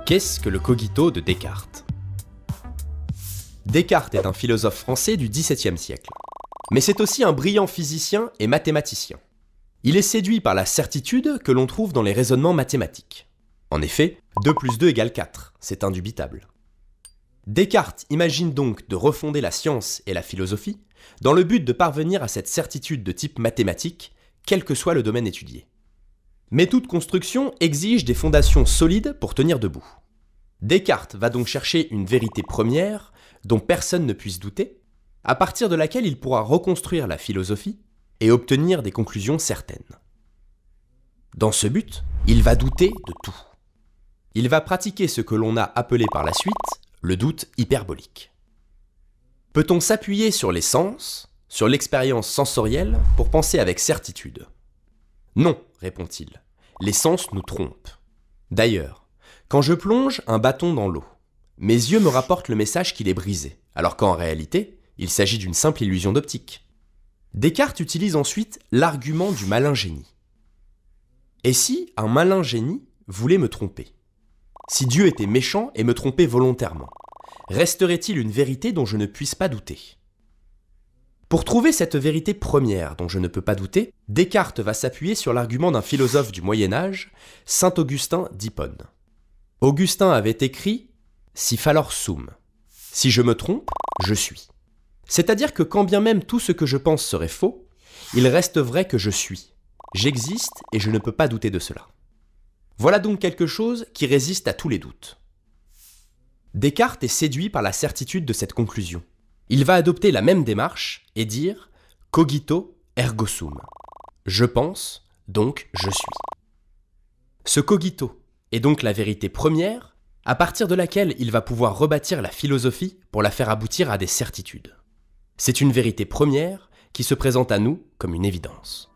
Qu'est-ce que le cogito de Descartes? Descartes est un philosophe français du XVIIe siècle. Mais c'est aussi un brillant physicien et mathématicien. Il est séduit par la certitude que l'on trouve dans les raisonnements mathématiques. En effet, 2 plus 2 égale 4, c'est indubitable. Descartes imagine donc de refonder la science et la philosophie dans le but de parvenir à cette certitude de type mathématique, quel que soit le domaine étudié. Mais toute construction exige des fondations solides pour tenir debout. Descartes va donc chercher une vérité première dont personne ne puisse douter, à partir de laquelle il pourra reconstruire la philosophie et obtenir des conclusions certaines. Dans ce but, il va douter de tout. Il va pratiquer ce que l'on a appelé par la suite le doute hyperbolique. Peut-on s'appuyer sur les sens, sur l'expérience sensorielle, pour penser avec certitude? Non, répond-il, les sens nous trompent. D'ailleurs, quand je plonge un bâton dans l'eau, mes yeux me rapportent le message qu'il est brisé, alors qu'en réalité, il s'agit d'une simple illusion d'optique. Descartes utilise ensuite l'argument du malin génie. Et si un malin génie voulait me tromper? Si Dieu était méchant et me trompait volontairement, resterait-il une vérité dont je ne puisse pas douter? Pour trouver cette vérité première dont je ne peux pas douter, Descartes va s'appuyer sur l'argument d'un philosophe du Moyen-Âge, saint Augustin d'Hippone. Augustin avait écrit « Si falor sum », si je me trompe, je suis. C'est-à-dire que quand bien même tout ce que je pense serait faux, il reste vrai que je suis. J'existe et je ne peux pas douter de cela. Voilà donc quelque chose qui résiste à tous les doutes. Descartes est séduit par la certitude de cette conclusion. Il va adopter la même démarche et dire « cogito ergo sum ». Je pense, donc je suis. Ce cogito est donc la vérité première, à partir de laquelle il va pouvoir rebâtir la philosophie pour la faire aboutir à des certitudes. C'est une vérité première qui se présente à nous comme une évidence.